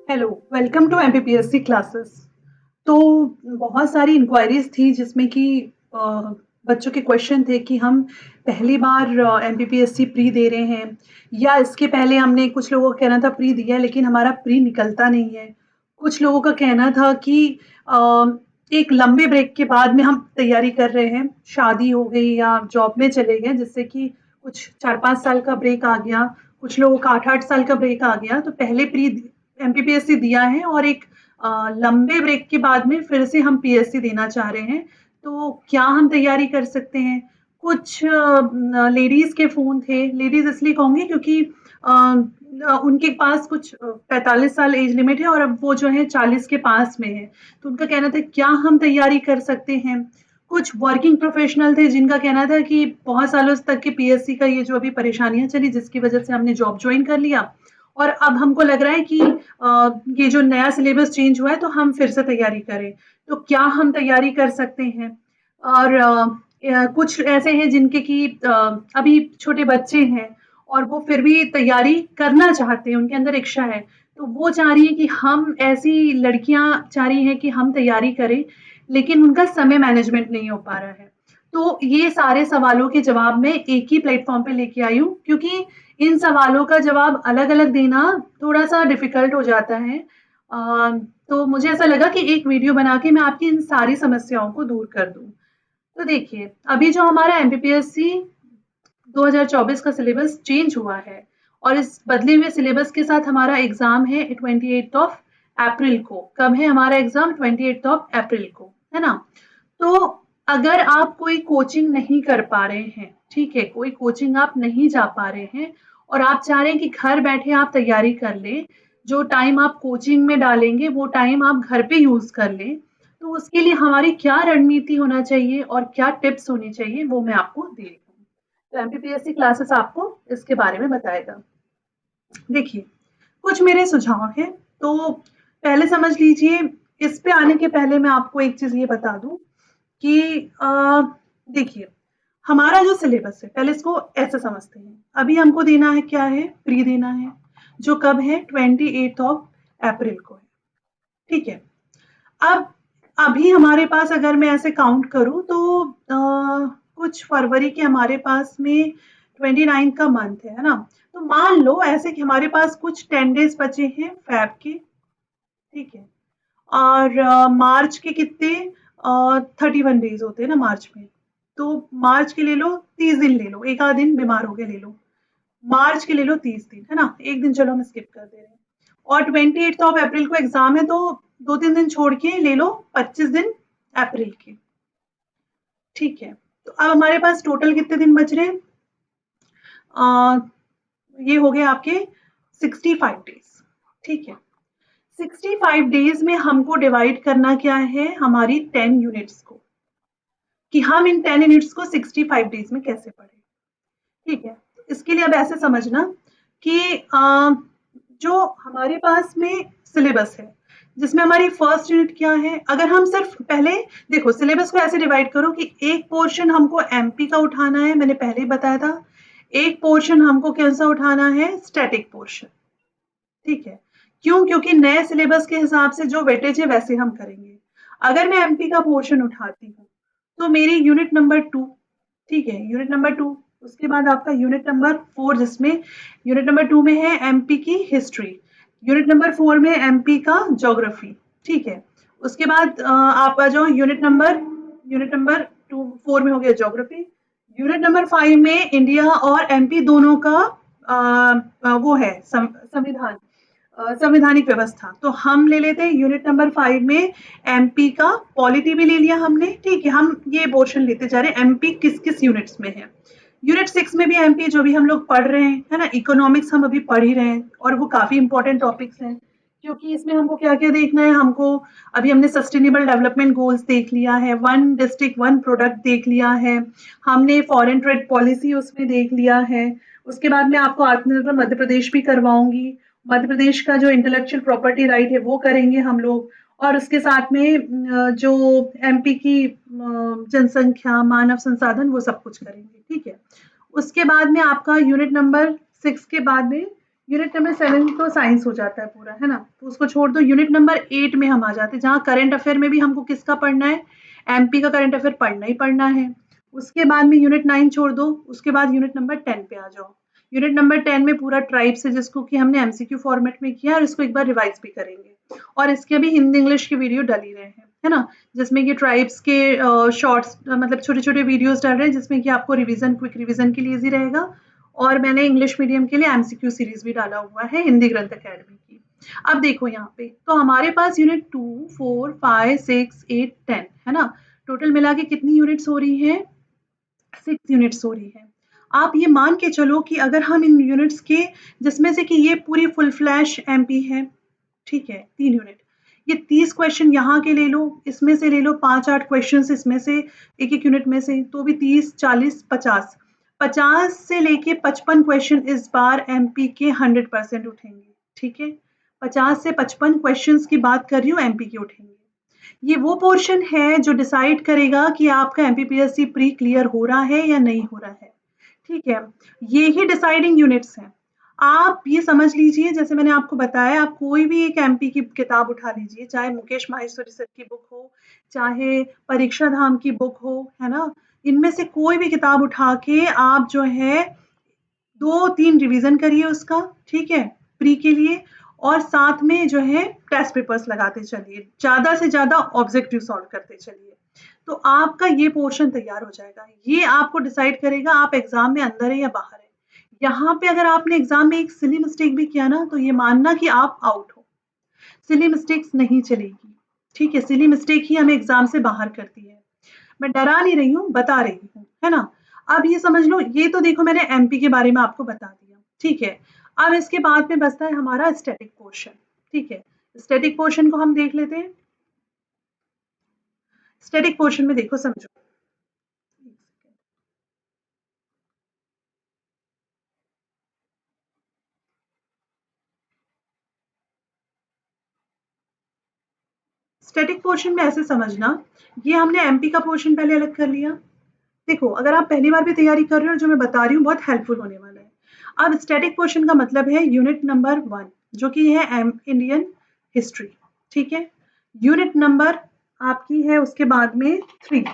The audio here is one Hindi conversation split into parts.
Hello, welcome to MPPSC classes. तो बहुत सारी इंक्वायरीज थी जिसमें कि अ, बच्चों के क्वेश्चन थे कि हम पहली बार एमपीपीएससी प्री दे रहे हैं या इसके पहले हमने कुछ लोगों का कहना था प्री दिया है लेकिन हमारा प्री निकलता नहीं है। कुछ लोगों का कहना था कि अ, एक लंबे ब्रेक के बाद में हम तैयारी कर रहे हैं, शादी हो गई या जॉब में चले गए जिससे कि कुछ 4-5 साल का ब्रेक आ गया, कुछ लोगों का 8-8 साल का ब्रेक आ गया, तो पहले प्री एमपीपीएससी दिया है और एक लंबे ब्रेक के बाद में फिर से हम पीएससी देना चाह रहे हैं, तो क्या हम तैयारी कर सकते हैं? कुछ लेडीज़ के फ़ोन थे, लेडीज़ इसलिए कहूँगी क्योंकि उनके पास कुछ 45 साल एज लिमिट है और अब वो जो है 40 के पास में है, तो उनका कहना था क्या हम तैयारी कर सकते हैं? कुछ वर्किंग प्रोफेशनल थे जिनका कहना था कि बहुत सालों तक के पीएससी का ये जो अभी परेशानियाँ चली जिसकी वजह से हमने जॉब जॉइन कर लिया और अब हमको लग रहा है कि ये जो नया सिलेबस चेंज हुआ है तो हम फिर से तैयारी करें। तो क्या हम तैयारी कर सकते हैं? और कुछ ऐसे हैं जिनके कि अभी छोटे बच्चे हैं और वो फिर भी तैयारी करना चाहते हैं, उनके अंदर इच्छा है। तो वो चाह रही है कि हम ऐसी लड़कियाँ चाह रही हैं कि हम तैयारी करें, लेकिन उनका समय मैनेजमेंट नहीं हो पा रहा है। तो ये सारे सवालों के जवाब मैं एक ही प्लेटफ़ॉर्म पे लेके आई हूँ क्योंकि इन सवालों का जवाब अलग-अलग देना थोड़ा-सा डिफ़िकल्ट हो जाता है। तो मुझे ऐसा लगा कि एक वीडियो बना के मैं आपकी इन सारी समस्याओं को दूर कर दूँ। तो देखिए, अभी जो हमारा एमपीपीएससी 2024 का सिलेबस चेंज हुआ है और इस बदले हुए सिलेबस के साथ हमारा एग्ज़ाम है 28th ऑफ अप्रैल को। कब है हमारा एग्ज़ाम? 28th ऑफ अप्रैल को, है ना? तो अगर आप कोई कोचिंग नहीं कर पा रहे हैं, ठीक है, कोई कोचिंग आप नहीं जा पा रहे हैं और आप चाह रहे हैं कि घर बैठे आप तैयारी कर लें, जो टाइम आप कोचिंग में डालेंगे वो टाइम आप घर पे यूज़ कर लें, तो उसके लिए हमारी क्या रणनीति होना चाहिए और क्या टिप्स होनी चाहिए वो मैं आपको दे रही हूँ। तो एमपीपीएससी क्लासेस आपको इसके बारे में बताएगा। देखिए, कुछ मेरे सुझाव हैं, तो पहले समझ लीजिए इस पे आने के पहले मैं आपको एक चीज़ ये बता दूँ कि देखिए, हमारा जो सिलेबस है, पहले इसको ऐसे समझते हैं। अभी हमको देना है क्या है? प्री देना है, जो कब है? 28th ऑफ अप्रैल को है, ठीक है? अब अभी हमारे पास अगर मैं ऐसे काउंट करूँ तो कुछ फरवरी के हमारे पास में 29 का मंथ है ना? तो मान लो ऐसे कि हमारे पास कुछ 10 डेज़ बचे हैं फ़ैब के, ठीक है? और मार्च के कितने 31 डेज़ होते हैं ना मार्च में। तो मार्च के ले लो 30 दिन ले लो, एक आध दिन बीमार हो गए ले लो। मार्च के ले लो 30 दिन, है ना? 1 दिन चलो हम स्किप कर दे रहे हैं। और 28th ऑफ अप्रैल को एग्ज़ाम है तो 2-3 दिन छोड़ के ले लो 25 दिन अप्रैल के, ठीक है? तो अब हमारे पास टोटल कितने दिन बच रहे हैं? अ, ये हो गए आपके 65 डेज़, ठीक है? 65 डेज़ में हमको डिवाइड करना क्या है? हमारी 10 यूनिट्स को, कि हम इन 10 यूनिट्स को 65 डेज़ में कैसे पढ़ें, ठीक है? इसके लिए अब ऐसे समझना कि जो हमारे पास में सिलेबस है, जिसमें हमारी फर्स्ट यूनिट क्या है? अगर हम सिर्फ पहले देखो सिलेबस को ऐसे डिवाइड करो कि एक पोर्शन हमको एमपी का उठाना है, मैंने पहले ही बताया था। एक पोर्शन हमको कैसा उठाना है? स्टैटिक पोर्शन, ठीक है? क्यों? क्योंकि नए सिलेबस के हिसाब से जो वेटेज है वैसे हम करेंगे। अगर मैं एमपी का पोर्शन उठाती हूँ, तो मेरी यूनिट नंबर 2, ठीक है? यूनिट नंबर 2 उसके बाद आपका यूनिट नंबर 4 जिसमें यूनिट नंबर 2 में है एमपी की हिस्ट्री, यूनिट नंबर 4 में एमपी का ज्योग्राफी, ठीक है? उसके बाद आप आ जाओ यूनिट नंबर 2 4 में हो गया ज्योग्राफी, यूनिट नंबर 5 में इंडिया और एमपी दोनों का वो है संविधान, संवैधानिक व्यवस्था। तो हम ले लेते हैं यूनिट नंबर 5 में एमपी का पॉलिटी भी ले लिया हमने, ठीक है? हम ये पोर्शन लेते जा रहे हैं एमपी किस-किस यूनिट्स में है। यूनिट 6 में भी एमपी जो भी हम लोग पढ़ रहे हैं, है ना? इकोनॉमिक्स हम अभी पढ़ ही रहे हैं और वो काफ़ी इम्पोर्टेंट टॉपिक्स हैं, क्योंकि इसमें हमको क्या-क्या देखना है, हमको अभी हमने सस्टेनेबल डेवलपमेंट गोल्स देख लिया है, वन डिस्ट्रिक्ट वन प्रोडक्ट देख लिया है, हमने फॉरेन ट्रेड पॉलिसी उसमें देख लिया है। उसके बाद मैं आपको आत्मनिर्भर मध्य प्रदेश भी करवाऊँगी। मध्य प्रदेश का जो इंटेलेक्चुअल प्रॉपर्टी राइट है वो करेंगे हम लोग और उसके साथ में जो एमपी की जनसंख्या, मानव संसाधन वो सब कुछ करेंगे, ठीक है? उसके बाद में आपका यूनिट नंबर 6 के बाद में यूनिट नंबर 7 तो साइंस हो जाता है पूरा, है ना? तो उसको छोड़ दो। यूनिट नंबर 8 में हम आ जाते हैं, जहाँ करंट अफेयर में भी हमको किसका पढ़ना है? एमपी का करंट अफेयर पढ़ना ही पढ़ना है। उसके बाद में यूनिट 9 छोड़ दो, उसके बाद यूनिट नंबर 10 पे आ जाओ। यूनिट नंबर 10 में पूरा ट्राइब्स है, जिसको कि हमने एमसीक्यू फॉर्मेट में किया है और इसको एक बार रिवाइज़ भी करेंगे। और इसके अभी हिंदी इंग्लिश के वीडियो डल ही रहे हैं, है ना? जिसमें कि ट्राइब्स के शॉर्ट्स मतलब छोटे-छोटे वीडियोज़ डल रहे हैं, जिसमें कि आपको रिवीज़न क्विक रिवीज़न के लिए ईज़ी रहेगा। और मैंने इंग्लिश मीडियम के लिए एमसीक्यू सीरीज भी डाला हुआ है हिंदी ग्रंथ अकेडमी की। अब देखो यहाँ पे तो हमारे पास यूनिट 2, 4, 5, 6, 8, 10 है ना? टोटल मिला के कितनी यूनिट्स हो रही हैं? 6 यूनिट्स हो रही हैं। आप ये मान के चलो कि अगर हम इन यूनिट्स के जिसमें से कि ये पूरी फुल फ्लैश एमपी है, ठीक है, 3 यूनिट। ये 30 क्वेश्चन यहाँ के ले लो, इसमें से ले लो 5-8 क्वेश्चंस इसमें से, एक-एक यूनिट में से, तो भी 30, 40, 50। 50 से लेके 55 क्वेश्चन इस बार एमपी के 100% उठेंगे, ठीक है? 50 से 55 क्वेश्चंस की बात कर रही हूँ एमपी के उठेंगे। ये वो पोर्शन है जो डिसाइड करेगा कि आपका एमपीपीएससी प्री क्लियर हो रहा है या नहीं हो रहा है, ठीक है? ये ही डिसाइडिंग यूनिट्स हैं। आप ये समझ लीजिए जैसे मैंने आपको बताया आप कोई भी एक एमपी की किताब उठा लीजिए, चाहे मुकेश माहेश्वरी सर की बुक हो, चाहे परीक्षा धाम की बुक हो, है ना? इनमें से कोई भी किताब उठा के आप जो है 2-3 रिवीजन करिए उसका, ठीक है? प्री के लिए और साथ में जो है टेस्ट पेपर्स लगाते चलिए। ज़्यादा से ज़्यादा ऑब्जेक्टिव सॉल्व करते चलिए। तो आपका ये पोर्शन तैयार हो जाएगा। ये आपको डिसाइड करेगा आप एग्ज़ाम में अंदर है या बाहर है। यहाँ पे अगर आपने एग्ज़ाम में एक सिली मिस्टेक भी किया ना, तो ये मानना कि आप आउट हो। सिली मिस्टेक्स नहीं चलेगी, ठीक है? सिली मिस्टेक ही हमें एग्ज़ाम से बाहर करती है। मैं डरा नहीं रही हूँ, बता रही हूँ, है ना? अब ये समझ लो, ये तो देखो मैंने एमपी के बारे में आपको बता दिया, ठीक है? अब इसके बाद में बचता है हमारा स्टैटिक पोर्शन, ठीक है? स्टैटिक पोर्शन को हम देख लेते हैं। स्टैटिक पोर्शन में देखो समझो। स्टैटिक पोर्शन में ऐसे समझना, ये हमने एमपी का पोर्शन पहले अलग कर लिया। देखो, अगर आप पहली बार भी तैयारी कर रहे हो, जो मैं बता रही हूँ बहुत हेल्पफुल होने वाला है। अब स्टैटिक पोर्शन का मतलब है यूनिट नंबर 1 जो कि है इंडियन हिस्ट्री, ठीक है? यूनिट नंबर आपकी है उसके बाद में 3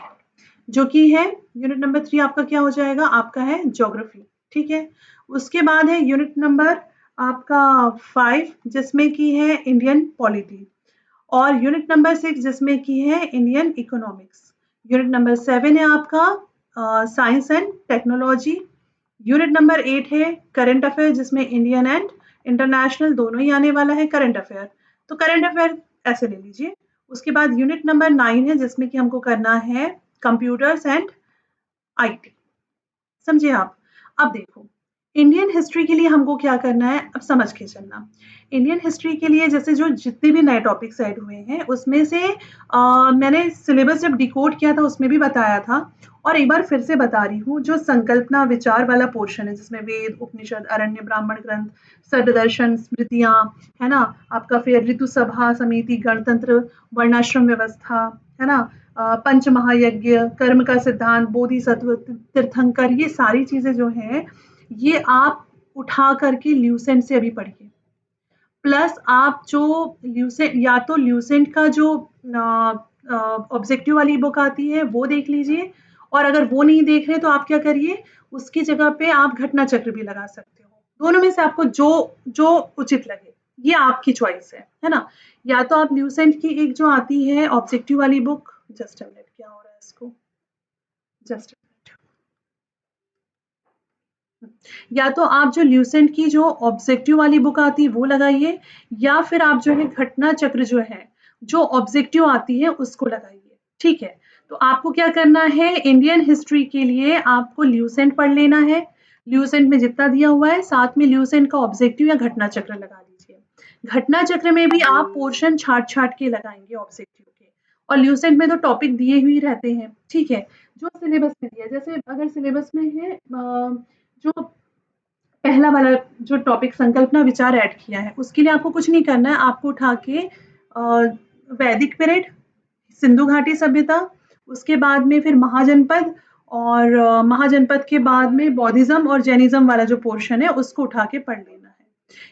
जो कि है यूनिट नंबर 3 आपका क्या हो जाएगा? आपका है ज्योग्राफी, ठीक है? उसके बाद है यूनिट नंबर आपका 5 जिसमें कि है इंडियन पॉलिटी और यूनिट नंबर 6 जिसमें की है इंडियन इकोनॉमिक्स। यूनिट नंबर 7 है आपका science and technology. Unit number 8 है करंट अफेयर जिसमें इंडियन एंड इंटरनेशनल दोनों ही आने वाला है करंट अफेयर। तो करंट अफेयर ऐसे ले लीजिए। उसके बाद यूनिट नंबर 9 है जिसमें कि हमको करना है कंप्यूटर्स एंड आईटी। समझे आप? अब देखो, इंडियन हिस्ट्री के लिए हमको क्या करना है, अब समझ के चलना। इंडियन हिस्ट्री के लिए जैसे जो जितने भी नए टॉपिक्स ऐड हुए हैं, उसमें से मैंने सिलेबस जब डिकोड किया था उसमें भी बताया था और एक बार फिर से बता रही हूँ, जो संकल्पना विचार वाला पोर्शन है जिसमें वेद, उपनिषद, अरण्य, ब्राह्मण ग्रंथ, सद्दर्शन, स्मृतियाँ, है ना? आपका फिर ऋतु सभा समिति, गणतंत्र, वर्णाश्रम व्यवस्था, है ना? पंच महायज्ञ, कर्म का सिद्धांत, बोधिसत्व, तीर्थंकर, ये सारी चीज़ें जो हैं, ये आप उठा करके ल्यूसेंट से अभी पढ़िए। प्लस आप जो ल्यूसेंट या तो ल्यूसेंट का जो ऑब्जेक्टिव वाली बुक आती है वो देख लीजिए और अगर वो नहीं देख रहे तो आप क्या करिए उसकी जगह पे आप घटना चक्र भी लगा सकते हो। दोनों में से आपको जो जो उचित लगे ये आपकी चॉइस है ना? या तो आप ल्यूसेंट की एक जो आती है ऑब्जेक्टिव वाली बुक, जस्ट अ मिनट क्या हो रहा है इसको, जस्ट या तो आप जो ल्यूसेंट की जो ऑब्जेक्टिव वाली बुक आती है वो लगाइए या फिर आप जो है घटना चक्र जो है जो ऑब्जेक्टिव आती है उसको लगाइए, ठीक है? तो आपको क्या करना है इंडियन हिस्ट्री के लिए आपको ल्यूसेंट पढ़ लेना है। ल्यूसेंट में जितना दिया हुआ है साथ में ल्यूसेंट का ऑब्जेक्टिव या घटना चक्र लगा लीजिए। घटना चक्र में भी आप पोर्शन छाट-छाट के लगाएँगे ऑब्जेक्टिव के और ल्यूसेंट में तो टॉपिक दिए ही रहते हैं, ठीक है? जो सिलेबस में दिया है जैसे अगर सिलेबस में है जो पहला वाला जो टॉपिक संकल्पना विचार ऐड किया है, उसके लिए आपको कुछ नहीं करना है, आपको उठा के वैदिक पीरियड, सिंधु घाटी सभ्यता, उसके बाद में फिर महाजनपद और महाजनपद के बाद में बौद्धिज़्म और जैनिज़्म वाला जो पोर्शन है, उसको उठा के पढ़ लेना है।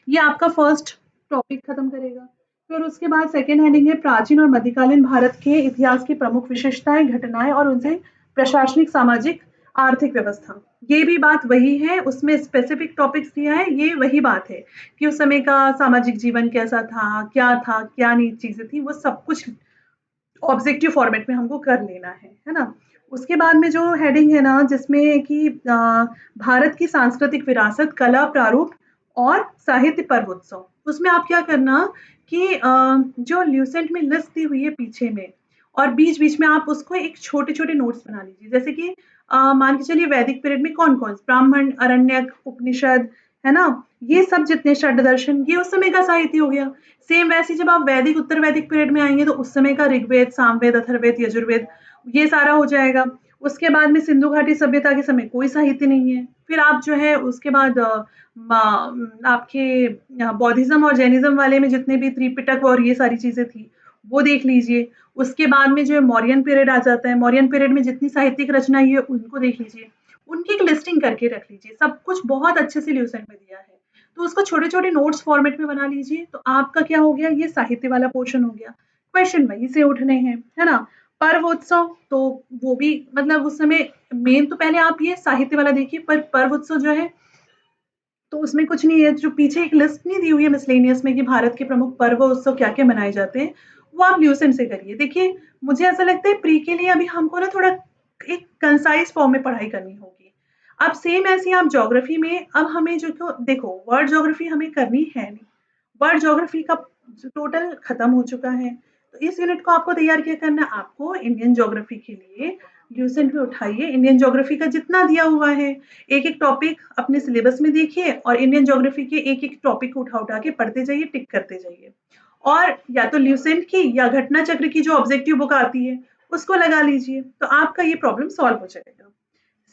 ये आपका फर्स्ट टॉपिक खत्म करेगा। फिर उसके बाद सेकंड हेडिंग है प्राचीन और मध्यकालीन भारत के इतिहास की प्रमुख विशेषताएं, घटनाएं और उनसे प्रशासनिक, सामाजिक, आर्थिक व्यवस्था। ये भी बात वही है, उसमें स्पेसिफिक टॉपिक्स दिया है, ये वही बात है कि उस समय का सामाजिक जीवन कैसा था, क्या नहीं चीजें थी, वो सब कुछ ऑब्जेक्टिव फॉर्मेट में हमको कर लेना है ना? उसके बाद में जो हेडिंग है ना जिसमें कि भारत की सांस्कृतिक विरासत, कला, प्रारूप और साहित्य पर्वोत्सव, उसमें आप क्या करना कि जो ल्यूसेंट में लिस्ट दी हुई है पीछे में और बीच-बीच में आप उसको एक छोटे-छोटे नोट्स बना लीजिए। जैसे कि मान के चलिए वैदिक पीरियड में कौन-कौन से ब्राह्मण, अरण्यक, उपनिषद, है ना? ये सब जितने षड्दर्शन ये उस समय का साहित्य हो गया। सेम वैसे ही जब आप वैदिक उत्तर वैदिक पीरियड में आएंगे तो उस समय का ऋग्वेद, सामवेद, अथर्ववेद, यजुर्वेद ये सारा हो जाएगा। उसके बाद में सिंधु घाटी सभ्यता के समय कोई साहित्य नहीं है। फिर आप जो है उसके बाद आपके बौद्धिज्म और जैनिज्म वाले में जितने भी त्रिपिटक और ये सारी चीजें थी वो देख लीजिए। उसके बाद में जो है मौर्यन पीरियड आ जाता है, मौर्यन पीरियड में जितनी साहित्यिक रचना है उनको देख लीजिए, उनकी एक लिस्टिंग करके रख लीजिए। सब कुछ बहुत अच्छे से ल्यूसेंट में दिया है, तो उसको छोटे-छोटे नोट्स फॉर्मेट में बना लीजिए, तो आपका क्या हो गया, ये साहित्य वाला पोर्शन हो गया। क्वेश्चन वहीं से उठने हैं, है ना? पर्वोत्सव तो वो भी मतलब उस समय मेन तो पहले आप ये साहित्य वाला देखिए, पर पर्वोत्सव जो है तो उसमें कुछ नहीं है, जो पीछे एक लिस्ट नहीं दी हुई है मिसलेनियस में कि भारत के प्रमुख पर्व और उत्सव क्या-क्या मनाए जाते हैं, वो आप ल्यूसेंट से करिए। देखिए, मुझे ऐसा लगता है प्री के लिए अभी हमको ना थोड़ा एक कंसाइज़ फॉर्म में पढ़ाई करनी होगी। अब सेम ऐसे ही आप ज्योग्राफी में अब हमें जो तो देखो वर्ल्ड ज्योग्राफी हमें करनी है नहीं। वर्ल्ड ज्योग्राफी का टोटल खत्म हो चुका है। तो इस यूनिट को आपको तैयार क्या करना है, आपको इंडियन ज्योग्राफी के लिए ल्यूसेंट में उठाइए, इंडियन ज्योग्राफी का जितना दिया हुआ है एक-एक टॉपिक अपने सिलेबस में देखिए और इंडियन ज्योग्राफी के एक-एक टॉपिक को उठा-उठा के पढ़ते जाइए, टिक करते जाइए। और या तो ल्यूसेंट की या घटना चक्र की जो ऑब्जेक्टिव बुक आती है, उसको लगा लीजिए, तो आपका ये प्रॉब्लम सॉल्व हो जाएगा।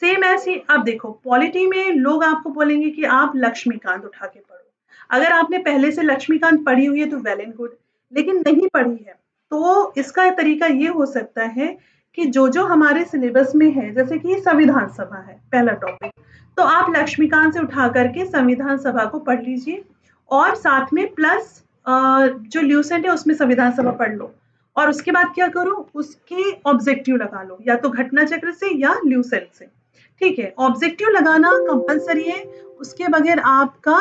सेम ऐसे अब देखो पॉलिटी में लोग आपको बोलेंगे कि आप लक्ष्मीकांत उठा के पढ़ो। अगर आपने पहले से लक्ष्मीकांत पढ़ी हुई है तो वेल एंड गुड, लेकिन नहीं पढ़ी है, तो इसका तरीका ये हो सकता है कि जो हमारे सिलेबस में है, जैसे कि संविधान सभा है, पहला टॉपिक, तो आप लक्ष्मीकांत से उठा करके संविधान सभा को पढ़ लीजिए और साथ में प्लस जो ल्यूसेंट है उसमें संविधान सभा पढ़ लो और उसके बाद क्या करो, उसके ऑब्जेक्टिव लगा लो, या तो घटना चक्र से या ल्यूसेंट से। ठीक है, ऑब्जेक्टिव लगाना कंपल्सरी है, उसके बगैर आपका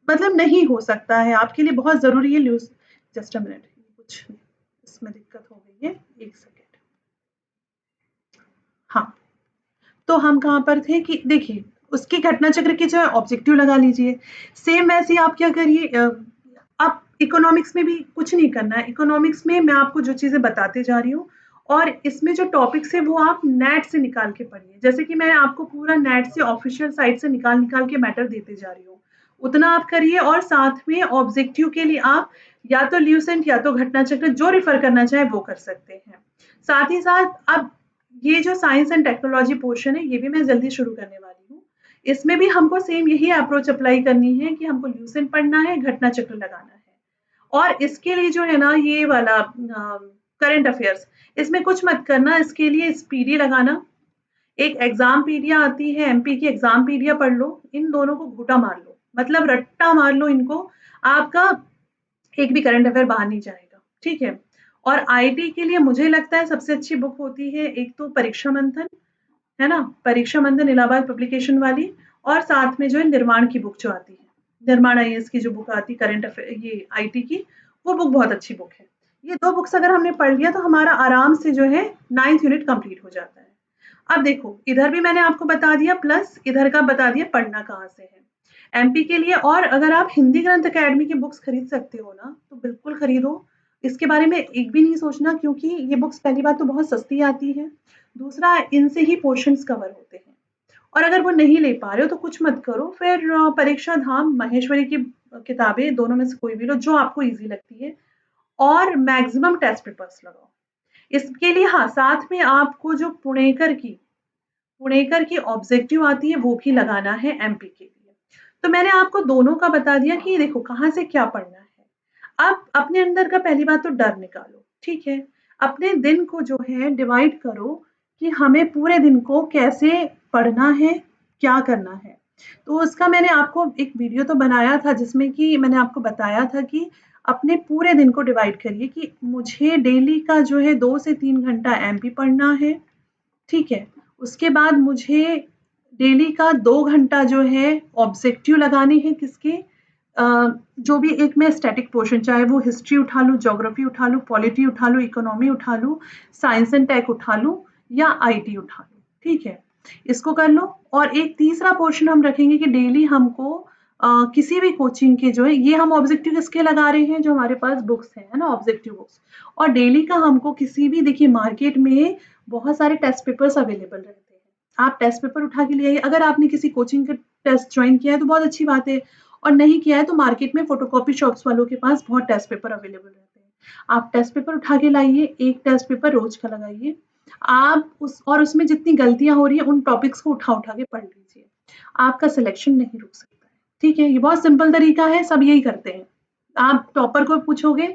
मतलब नहीं हो सकता है, आपके लिए बहुत ज़रूरी है ल्यूस जस्ट अ मिनट, कुछ इसमें दिक्कत हो गई है, 1 सेकंड। हाँ, तो हम कहाँ पर थे कि देखिए, उसकी घटना चक्र की जो है ऑब्जेक्टिव लगा लीजिए। सेम वैसे ही आप क्या करिए आप इकोनॉमिक्स में भी कुछ नहीं करना है, इकोनॉमिक्स में मैं आपको जो चीज़ें बताते जा रही हूँ और इसमें जो टॉपिक्स हैं वो आप नेट से निकाल के पढ़िए। जैसे कि मैं आपको पूरा नेट से ऑफ़िशियल साइट से निकाल-निकाल के मैटर देते जा रही हूँ। उतना आप करिए और साथ में ऑब्जेक्टिव के लिए आप या तो ल्यूसेंट या तो घटना चक्र जो रेफ़र करना चाहें वो कर सकते हैं। साथ ही साथ अब ये जो साइंस एंड टेक्नोलॉजी पोर्शन है, ये भी मैं जल्दी शुरू करने वाली हूँ। इसमें भी हमको सेम यही अप्रोच अप्लाई करनी है कि हमको ल्यूसेंट पढ़ना है, घटना चक्र लगाना है। और इसके लिए जो है ना ये वाला करंट अफेयर्स, इसमें कुछ मत करना, इसके लिए स्पीडी लगाना। एक एग्ज़ामपीडिया आती है, एमपी की एग्ज़ामपीडिया पढ़ लो, इन दोनों को घूँटा मार लो, मतलब रट्टा मार लो इनको, आपका एक भी करंट अफेयर बाहर नहीं जाएगा, ठीक है? और आईटी के लिए मुझे लगता है सबसे अच्छी बुक होती है एक तो परीक्षा मंथन, है ना? परीक्षा मंथन इलाहाबाद पब्लिकेशन वाली और साथ में जो है निर्माण की बुक जो आती है, निर्माण आईएएस की जो बुक आती है करंट अफेयर ये आईटी की, वो बुक बहुत अच्छी बुक है। ये 2 बुक्स अगर हमने पढ़ लिया तो हमारा आराम से जो है 9th यूनिट कंप्लीट हो जाता है। अब देखो, इधर भी मैंने आपको बता दिया प्लस इधर का बता दिया पढ़ना कहाँ से है। एमपी के लिए और अगर आप हिंदी ग्रंथ अकेडमी की बुक्स खरीद सकते हो ना, तो बिल्कुल खरीदो। इसके बारे में एक भी नहीं सोचना क्योंकि ये बुक्स पहली बात तो बहुत सस्ती आती है, दूसरा इनसे ही पोर्शन्स कवर होते हैं। और अगर वो नहीं ले पा रहे हो तो कुछ मत करो, फिर परीक्षा धाम, महेश्वरी की किताबें दोनों में से कोई भी लो जो आपको ईज़ी लगती है और मैक्सिमम टेस्ट पेपर्स लगाओ। इसके लिए हाँ, साथ में आपको जो पुणेकर की ऑब्जेक्टिव आती है वो भी लगाना है एमपी के लिए। तो मैंने आपको दोनों का बता दिया कि देखो कहाँ से क्या पढ़ना है। अब अपने अंदर का पहली बात तो डर निकालो, ठीक है? अपने दिन को जो है डिवाइड करो कि हमें पूरे दिन को कैसे पढ़ना है, क्या करना है। तो उसका मैंने आपको एक वीडियो तो बनाया था जिसमें कि मैंने आपको बताया था कि अपने पूरे दिन को डिवाइड करिए कि मुझे डेली का जो है 2 से 3 घंटा एमपी पढ़ना है, ठीक है? उसके बाद मुझे डेली का 2 घंटा जो है ऑब्जेक्टिव लगाने हैं किसके अ, जो भी एक मैं स्टैटिक पोर्शन चाहे वो हिस्ट्री उठा लूँ, ज्योग्राफी उठा लूँ, पॉलिटी उठा लूँ, इकोनॉमी उठा लूँ, साइंस एंड टेक उठा लूँ या आईटी उठा लूँ, ठीक है? इसको कर लो और एक तीसरा पोर्शन हम रखेंगे कि डेली हमको किसी भी कोचिंग के जो है ये हम ऑब्जेक्टिव किसके लगा रहे हैं जो हमारे पास बुक्स हैं, है ना? ऑब्जेक्टिव बुक्स और डेली का हमको किसी भी देखिए मार्केट में बहुत सारे टेस्ट पेपर्स अवेलेबल रहते हैं। आप टेस्ट पेपर उठा के ले आइए। अगर आपने किसी कोचिंग का टेस्ट जॉइन किया है तो बहुत अच्छी बात है और नहीं किया है तो मार्केट में फोटोकॉपी शॉप्स वालों के पास बहुत टेस्ट पेपर अवेलेबल रहते हैं। आप टेस्ट पेपर उठा के लाइए, एक टेस्ट पेपर रोज का लगाइए। आप उस और उसमें जितनी गलतियाँ हो रही हैं उन टॉपिक्स को उठा-उठा के पढ़ लीजिए। आपका सिलेक्शन नहीं रुक सकता है, ठीक है? ये बहुत सिंपल तरीका है, सब यही करते हैं। आप टॉपर को पूछोगे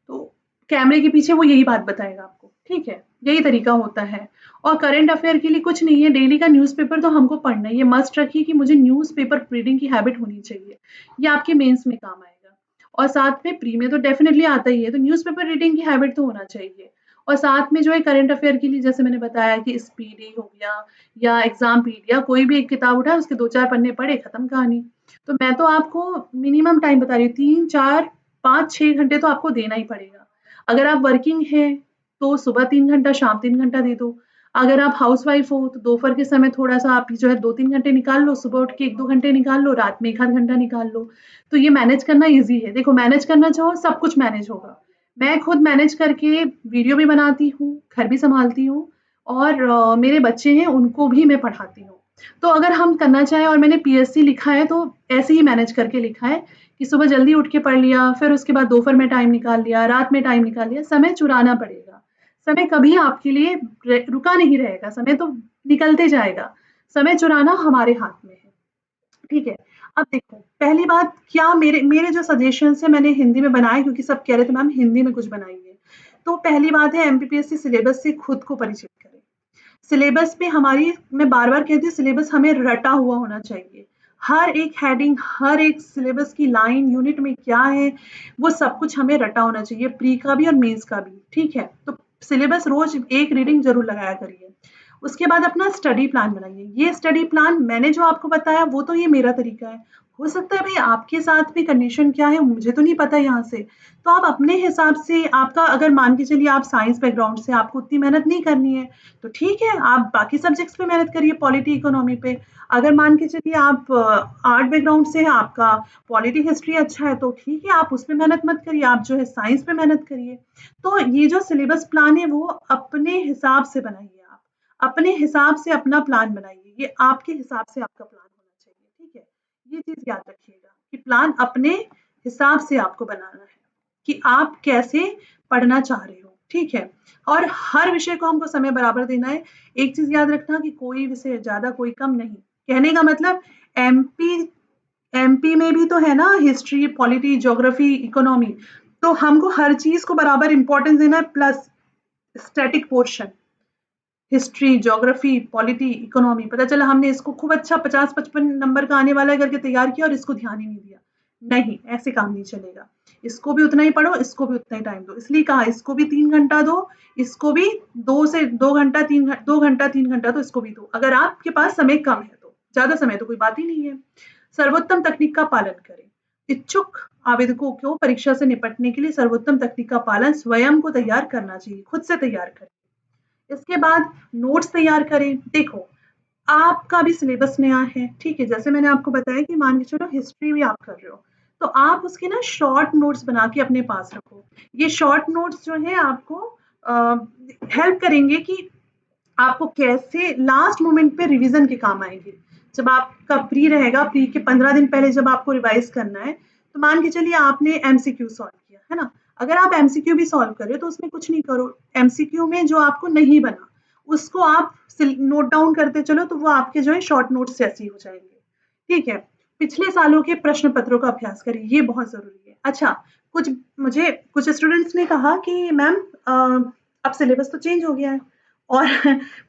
तो कैमरे के पीछे वो यही बात बताएगा आपको, ठीक है? यही तरीका होता है और करंट अफेयर के लिए कुछ नहीं है, डेली का न्यूज़पेपर तो हमको पढ़ना है। ये मस्ट रखिए कि मुझे न्यूज़पेपर रीडिंग की हैबिट होनी चाहिए। ये आपके मेंस में काम आएगा और साथ में प्री में तो डेफ़िनिटली आता ही है, तो न्यूज़पेपर रीडिंग की हैबिट तो होना चाहिए और साथ में जो है करंट अफेयर के लिए जैसे मैंने बताया कि स्पीडी हो गया या एग्ज़ामपीडिया कोई भी एक किताब उठाए उसके 2-4 पन्ने पढ़े, खत्म कहानी। तो मैं तो आपको मिनिमम टाइम बता रही हूँ 3, 4, 5, 6 घंटे तो आपको देना ही पड़ेगा। अगर आप वर्किंग हैं, तो सुबह 3 घंटा, शाम 3 घंटा दे दो। अगर आप हाउसवाइफ़ हो, तो दोपहर के समय थोड़ा-सा आप जो है 2-3 घंटे निकाल लो, सुबह उठ के 1-2 घंटे निकाल लो, रात में 1 आध घंटा निकाल लो। तो ये मैनेज करना ईज़ी है। देखो मैनेज करना चाहो सब कुछ मैनेज होगा। मैं खुद मैनेज करके वीडियो भी बनाती हूँ, घर भी सँभालती हूँ और मेरे बच्चे हैं उनको भी मैं पढ़ाती हूँ। तो अगर हम करना चाहें और मैंने पीएससी लिखा है तो ऐसे ही मैनेज करके लिखा है कि सुबह जल्दी उठ के पढ़ लिया, फिर उसके बाद दोपहर में टाइम निकाल लिया, रात में टाइम निकाल लिया, समय चुराना पड़ेगा। समय कभी आपके लिए रुका नहीं रहेगा, समय तो निकलते जाएगा। समय चुराना हमारे हाथ में है, ठीक है? अब देखो, पहली बात क्या मेरे मेरे जो सजेशंस हैं मैंने हिंदी में बनाए क्योंकि सब कह रहे थे मैम हिंदी में कुछ बनाइए। तो पहली बात है एमपीपीएससी सिलेबस से खुद को परिचित करें। सिलेबस पे हमारी मैं बार-बार कहती हूँ सिलेबस हमें रटा हुआ होना चाहिए। हर एक हेडिंग, हर एक सिलेबस की लाइन, यूनिट में क्या है, वो सब कुछ हमें रटा होना चाहिए, प्री का भी और मेंस का भी, ठीक है? तो सिलेबस रोज़ एक रीडिंग ज़रूर लगाया करिए। उसके बाद अपना स्टडी प्लान बनाइए। ये स्टडी प्लान मैंने जो आपको बताया वो तो ये मेरा तरीका है। हो सकता है भई आपके साथ भी कंडीशन क्या है मुझे तो नहीं पता यहाँ से। तो आप अपने हिसाब से आपका अगर मान के चलिए आप साइंस बैकग्राउंड से आपको उतनी मेहनत नहीं करनी है, तो ठीक है, आप बाकी सब्जेक्ट्स पे मेहनत करिए, पॉलिटी, इकोनॉमी पे। अगर मान के चलिए आप आर्ट बैकग्राउंड से हैं, आपका पॉलिटी, हिस्ट्री अच्छा है, तो ठीक है, आप उसपे मेहनत मत करिए, आप जो है साइंस पे मेहनत करिए। तो ये जो सिलेबस प्लान है, वो अपने हिसाब से बनाइए आप। अपने हिसाब से अपना प्लान बनाइए, ये आपके हिसाब से आपका प्लान होना चाहिए, ठीक है? ये चीज़ याद रखिएगा कि प्लान अपने हिसाब से आपको बनाना है, कि आप कैसे पढ़ना चाह रहे हो, ठीक है? और हर विषय को हमको समय बराबर देना है। एक चीज़ याद रखना कि कोई विषय ज़्यादा, कोई कम नहीं। कहने का मतलब एमपी एमपी में भी तो है ना हिस्ट्री, पॉलिटी, ज्योग्राफी, इकोनॉमी, तो हमको हर चीज़ को बराबर इम्पोर्टेंस देना है plus static portion, history, geography, polity, economy पता चला हमने इसको खूब अच्छा 50-55 नंबर का आने वाला है करके तैयार किया और इसको ध्यान ही नहीं दिया। नहीं, ऐसे काम नहीं चलेगा। इसको भी उतना ही पढ़ो, इसको भी उतना ही टाइम दो। इसलिए कहा इसको भी 3 घंटा दो, इसको भी 2 से 2 घंटा 2 घंटा 3 घंटा तो इसको भी दो। अगर आपके पास समय कम है तो, ज़्यादा समय तो कोई बात ही नहीं है। सर्वोत्तम तकनीक का पालन करें। इच्छुक आवेदकों को परीक्षा से निपटने के लिए सर्वोत्तम तकनीक का पालन स्वयं को तैयार करना चाहिए, खुद से तैयार करें। इसके बाद नोट्स तैयार करें। देखो, आपका भी सिलेबस नया है, ठीक है? जैसे मैंने आपको बताया कि मान के चलो हिस्ट्री भी आप कर रहे हो, तो आप उसके ना शॉर्ट नोट्स बना के अपने पास रखो। ये शॉर्ट नोट्स जो है आपको हेल्प करेंगे कि आपको कैसे लास्ट मोमेंट पे रिवीजन के काम आएँगे। जब आपका प्री रहेगा, प्री के 15 दिन पहले जब आपको रिवाइज़ करना है, तो मान के चलिए आपने एमसीक्यू सॉल्व किया, है ना? अगर आप एमसीक्यू भी सॉल्व कर रहे हो तो उसमें कुछ नहीं करो, एमसीक्यू में जो आपको नहीं बना, उसको आप सिल नोट डाउन करते चलो तो वो आपके जो है शॉर्ट नोट्स जैसे ही हो जाएँगे, ठीक है? पिछले सालों के प्रश्न पत्रों का अभ्यास करिए, ये बहुत ज़रूरी है। अच्छा, कुछ मुझे कुछ स्टूडेंट्स ने कहा कि मैम अब सिलेबस तो चेंज हो गया है और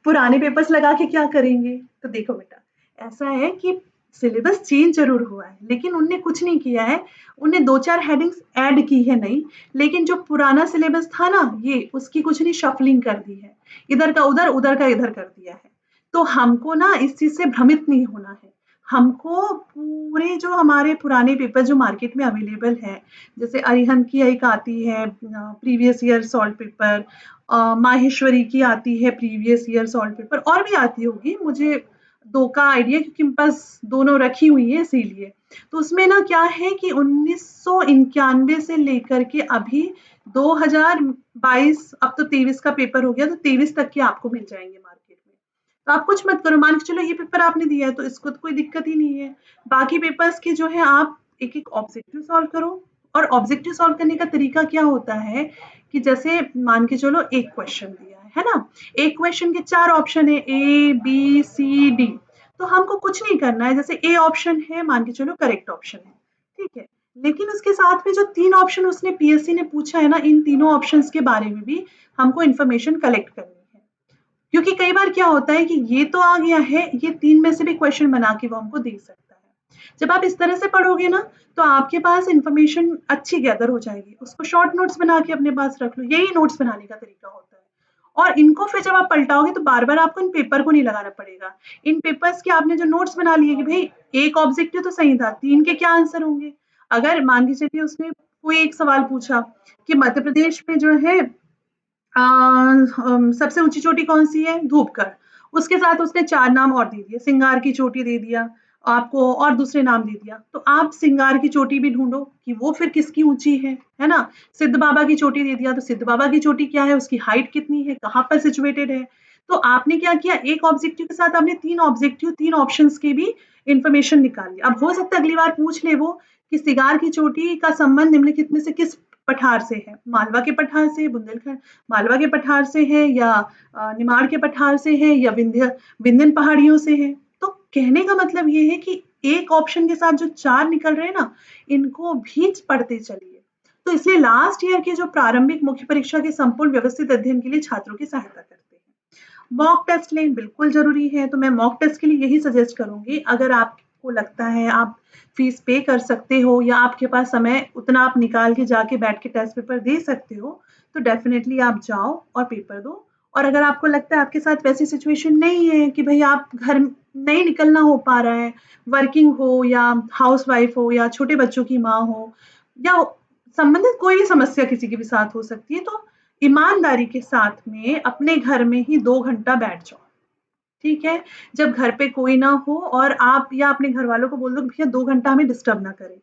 पुराने पेपर्स लगा के क्या करेंगे? तो देखो बेटा, ऐसा है कि सिलेबस चेंज ज़रूर हुआ है, लेकिन उनने कुछ नहीं किया है, उन्हें 2-4 हेडिंग्स ऐड की है नई, लेकिन जो पुराना सिलेबस था ना ये, उसकी कुछ नहीं शफलिंग कर दी है। इधर का उधर का इधर कर दिया है। तो हमको ना इस चीज़ से भ्रमित नहीं होना है। हमको पूरे जो हमारे पुराने पेपर जो मार्केट में अवेलेबल है, जैसे अरिहंत की एक आती है previous year solve paper, Maheshwari की आती है प्रीवियस ईयर सॉल्व पेपर, और भी आती होगी, मुझे 2 का आइडिया क्योंकि मेरे पास दोनों रखी हुई है इसीलिए। तो उसमें ना क्या है कि 1991 से लेकर के अभी 2022, अब तो 23 का पेपर हो गया, तो 23 तक के आपको मिल जाएँगे मार्केट में। तो आप कुछ मत करो, मान के चलो ये पेपर आपने दिया है तो इसको तो कोई दिक्कत ही नहीं है। बाकी पेपर्स के जो है आप एक-एक ऑब्जेक्टिव सॉल्व करो, और ऑब्जेक्टिव सॉल्व करने का तरीका क्या होता है कि जैसे मान के चलो एक क्वेश्चन दिया है ना? एक क्वेश्चन के 4 ऑप्शन है, ए, बी, सी, डी। तो हमको कुछ नहीं करना है, जैसे ए ऑप्शन है, मान के चलो करेक्ट ऑप्शन है, ठीक है? लेकिन उसके साथ में जो 3 ऑप्शन उसने पीएससी ने पूछा है ना, इन तीनों ऑप्शंस के बारे में भी हमको इन्फॉर्मेशन कलेक्ट करनी है। क्योंकि कई बार क्या होता है कि ये तो आ गया है, ये 3 में से भी क्वेश्चन बना के वो हमको दे सकता है। जब आप इस तरह से पढ़ोगे ना, तो आपके पास इन्फॉर्मेशन अच्छी गैदर हो जाएगी। उसको शॉर्ट नोट्स बना के अपने पास रख लो, यही नोट्स बनाने का तरीका होता है। और इनको फिर जब आप पलटाओगे तो बार-बार आपको इन पेपर को नहीं लगाना पड़ेगा। इन पेपर्स के आपने जो नोट्स बना लिए कि भई एक ऑब्जेक्टिव तो सही था, 3 के क्या आंसर होंगे? अगर मान के चलिए उसने कोई एक सवाल पूछा कि मध्य प्रदेश में जो है सबसे ऊँची चोटी कौन-सी है? धूपगढ़। उसके साथ उसने 4 नाम और दे दिए, सिंगार की चोटी दे दिया आपको, और दूसरे नाम दे दिया। तो आप सिंगार की चोटी भी ढूँढो कि वो फिर किसकी ऊँची है ना? सिद्ध बाबा की चोटी दे दिया, तो सिद्ध बाबा की चोटी क्या है? उसकी हाइट कितनी है? कहाँ पर सिचुएटेड है? तो आपने क्या किया, एक ऑब्जेक्टिव के साथ आपने 3 ऑब्जेक्टिव, 3 ऑप्शंस की भी इन्फॉर्मेशन निकाल ली। अब हो सकता है अगली बार पूछ ले वो कि सिगार की चोटी का संबंध निम्नलिखित में से किस पठार से है? मालवा के पठार से, बुंदेलखंड मालवा के पठार से है, या निमाड़ के पठार से है, या विंध्यन पहाड़ियों से है। तो कहने का मतलब ये है कि एक ऑप्शन के साथ जो 4 निकल रहे हैं ना, इनको भी पढ़ते चलिए। तो इसलिए लास्ट ईयर की जो प्रारंभिक मुख्य परीक्षा के संपूर्ण व्यवस्थित अध्ययन के लिए छात्रों की सहायता करते हैं। मॉक टेस्ट लें, बिल्कुल ज़रूरी है, तो मैं मॉक टेस्ट के लिए यही सजेस्ट करूँगी, अगर आपको लगता है आप फीस पे कर सकते हो या आपके पास समय उतना आप निकाल के जाके बैठ के टेस्ट पेपर दे सकते हो, तो डेफ़िनेटली आप जाओ और पेपर दो। और अगर आपको लगता है आपके साथ वैसी सिचुएशन नहीं है कि भई आप घर नहीं निकलना हो पा रहा है, वर्किंग हो या हाउसवाइफ़ हो या छोटे बच्चों की माँ हो, या संबंधित कोई भी समस्या किसी के भी साथ हो सकती है, तो ईमानदारी के साथ में अपने घर में ही 2 घंटा बैठ जाओ, ठीक है? जब घर पे कोई ना हो और आप या अपने घरवालों को बोल दो कि भैया 2 घंटा हमें डिस्टर्ब ना करें,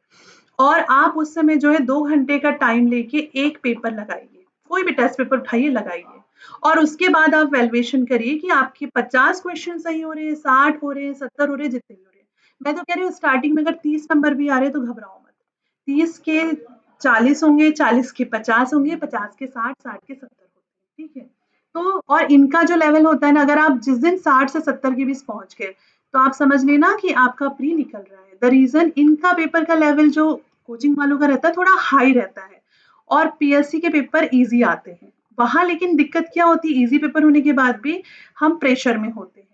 और आप उस समय जो है 2 घंटे का टाइम लेके एक पेपर लगाइए, कोई भी टेस्ट पेपर उठाइए, लगाइए, और उसके बाद आप वैल्यूएशन करिए कि आपके 50 क्वेश्चन सही हो रहे हैं, 60 हो रहे हैं, 70 हो रहे हैं, जितने भी हो रहे हैं। मैं तो कह रही हूँ स्टार्टिंग में अगर 30 नंबर भी आ रहे हैं तो घबराओ मत। 30 के 40 होंगे, 40 के 50 होंगे, 50 के 60, 60 के 70 होंगे, ठीक है? तो और इनका जो लेवल होता है ना, अगर आप जिस दिन 60 से 70 के बीच पहुँच गए, तो आप समझ लेना कि आपका प्री निकल रहा है। द रीज़न इनका पेपर का लेवल जो कोचिंग वालों का रहता है, थोड़ा हाई रहता है, और पीएससी के पेपर ईज़ी आते हैं। वहाँ लेकिन दिक्कत क्या होती है, ईज़ी पेपर होने के बाद भी हम प्रेशर में होते हैं।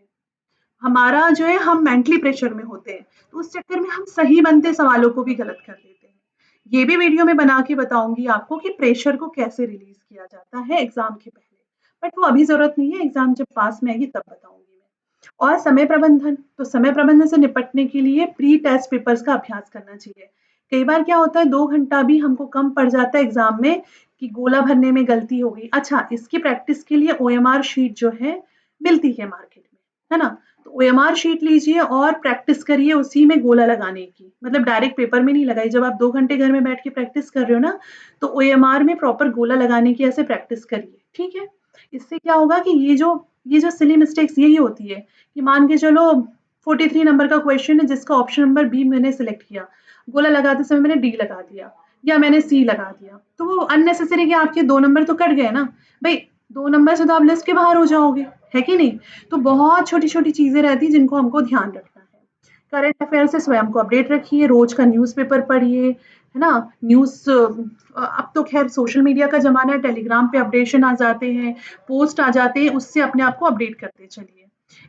हमारा जो है हम मेंटली प्रेशर में होते हैं, तो उस चक्कर में हम सही बनते सवालों को भी गलत कर देते हैं। ये भी वीडियो में बना के बताऊँगी आपको कि प्रेशर को कैसे रिलीज़ किया जाता है एग्ज़ाम के पहले। बट वो अभी ज़रूरत नहीं है, एग्ज़ाम जब पास में आएगी तब बताऊँगी मैं। और समय प्रबंधन, तो समय प्रबंधन से निपटने के लिए प्री टेस्ट पेपर्स का अभ्यास करना चाहिए। कई बार क्या होता है 2 घंटा भी हमको कम पड़ जाता है एग्ज़ाम में कि गोला भरने में गलती हो गई। अच्छा, इसकी प्रैक्टिस के लिए ओएमआर शीट जो है मिलती है मार्केट में, है ना? तो ओएमआर शीट लीजिए और प्रैक्टिस करिए उसी में गोला लगाने की। मतलब डायरेक्ट पेपर में नहीं लगाई, जब आप 2 घंटे घर में बैठ के प्रैक्टिस कर रहे हो ना, तो ओएमआर में प्रॉपर गोला लगाने की ऐसे प्रैक्टिस करिए, ठीक है? इससे क्या होगा कि ये जो सिली मिस्टेक्स यही होती है कि मान के चलो 43 नंबर का क्वेश्चन है जिसका ऑप्शन नंबर बी मैंने सेलेक्ट किया, गोला लगाते समय मैंने डी लगा दिया या मैंने सी लगा दिया, तो वो अननेसेसरी के आपके 2 नंबर तो कट गए ना। भई 2 नंबर से तो आप लिस्ट के बाहर हो जाओगे, है कि नहीं? तो बहुत छोटी-छोटी चीज़ें रहती हैं जिनको हमको ध्यान रखना है। करंट अफेयर से स्वयं को अपडेट रखिए, रोज़ का न्यूज़पेपर पढ़िए, है ना? न्यूज़ अब तो ख़ैर सोशल मीडिया का ज़माना है, टेलीग्राम पे अपडेशन आ जाते हैं, पोस्ट आ जाते हैं, उससे अपने आप को अपडेट करते चलिए।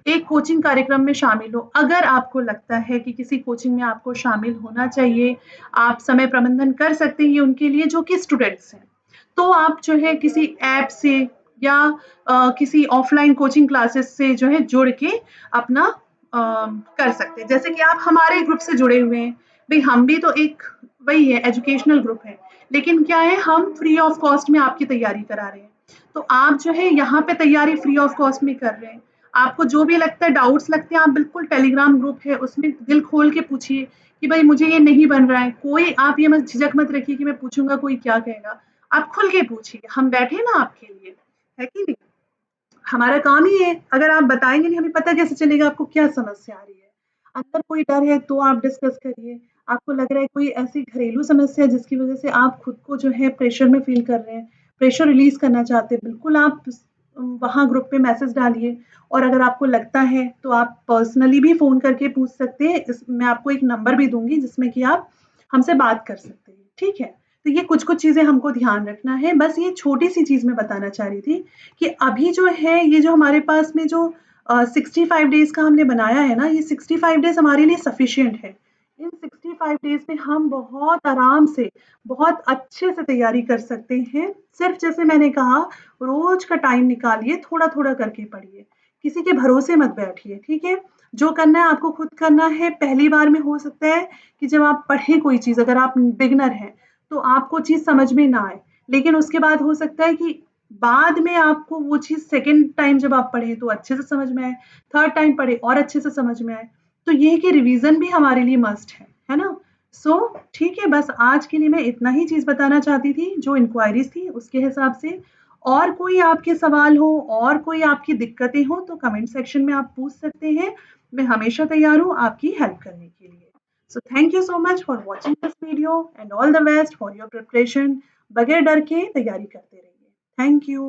एक कोचिंग कार्यक्रम में शामिल हो। अगर आपको लगता है कि किसी कोचिंग में आपको शामिल होना चाहिए, आप समय प्रबंधन कर सकते हैं ये उनके लिए जो कि स्टूडेंट्स हैं। तो आप जो है किसी ऐप से या किसी ऑफलाइन कोचिंग क्लासेस से जो है जुड़ के अपना कर सकते हैं। जैसे कि आप हमारे ग्रुप से जुड़े हुए हैं, भई हम भी तो एक वही है एजुकेशनल ग्रुप है, लेकिन क्या है हम फ्री ऑफ कॉस्ट में आपकी तैयारी करा रहे हैं। तो आप जो है यहाँ पे तैयारी फ्री ऑफ कॉस्ट में कर रहे हैं। आपको जो भी लगता है डाउट्स लगते हैं आप बिल्कुल टेलीग्राम ग्रुप है उसमें दिल खोल के पूछिए कि भाई मुझे ये नहीं बन रहा है। कोई आप ये मत झिझक मत रखिए कि मैं पूछूँगा कोई क्या कहेगा। आप खुल के पूछिए, हम बैठे हैं ना आपके लिए, है कि नहीं? हमारा काम ही है, अगर आप बताएँगे नहीं हमें पता कैसे चलेगा आपको क्या समस्या आ रही है। अगर कोई डर है तो आप डिस्कस करिए, आपको लग रहा है कोई ऐसी घरेलू समस्या है जिसकी वज़ह से आप खुद को जो है प्रेशर में फ़ील कर रहे हैं, प्रेशर रिलीज़ करना चाहते हैं, बिल्कुल आप वहाँ ग्रुप पे मैसेज डालिए और अगर आपको लगता है तो आप पर्सनली भी फ़ोन करके पूछ सकते हैं। इस मैं आपको एक नंबर भी दूँगी जिसमें कि आप हमसे बात कर सकते हैं, ठीक है? तो ये कुछ-कुछ चीज़ें हमको ध्यान रखना है, बस ये छोटी-सी चीज़ मैं बताना चाह रही थी कि अभी जो है ये जो हमारे पास में जो 65 डेज़ का हमने बनाया है ना, ये 65 डेज़ हमारे लिए सफिशिएंट है। इन 65 डेज़ में हम बहुत आराम से, बहुत अच्छे से तैयारी कर सकते हैं। सिर्फ़ जैसे मैंने कहा रोज़ का टाइम निकालिए, थोड़ा-थोड़ा करके पढ़िए। किसी के भरोसे मत बैठिए, ठीक है? जो करना है आपको खुद करना है। पहली बार में हो सकता है कि जब आप पढ़ें कोई चीज़ अगर आप बिगिनर हैं, तो आपको चीज़ समझ में ना आए। लेकिन उसके बाद हो सकता है कि बाद में आपको वो चीज़ सेकंड टाइम जब आप पढ़ें तो अच्छे से समझ में आए, थर्ड टाइम पढ़ें और अच्छे से समझ में आए। तो ये है कि रिवीज़न भी हमारे लिए मस्ट है ना? सो ठीक है बस आज के लिए मैं इतना ही चीज़ बताना चाहती थी जो इंक्वायरीज़ थी उसके हिसाब से। और कोई आपके सवाल हो और कोई आपकी दिक्कतें हो तो कमेंट सेक्शन में आप पूछ सकते हैं। मैं हमेशा तैयार हूँ आपकी हेल्प करने के लिए। So thank you so much for watching this video and all the best for your preparation. बगैर डर के तैयारी करते रहिए। Thank you.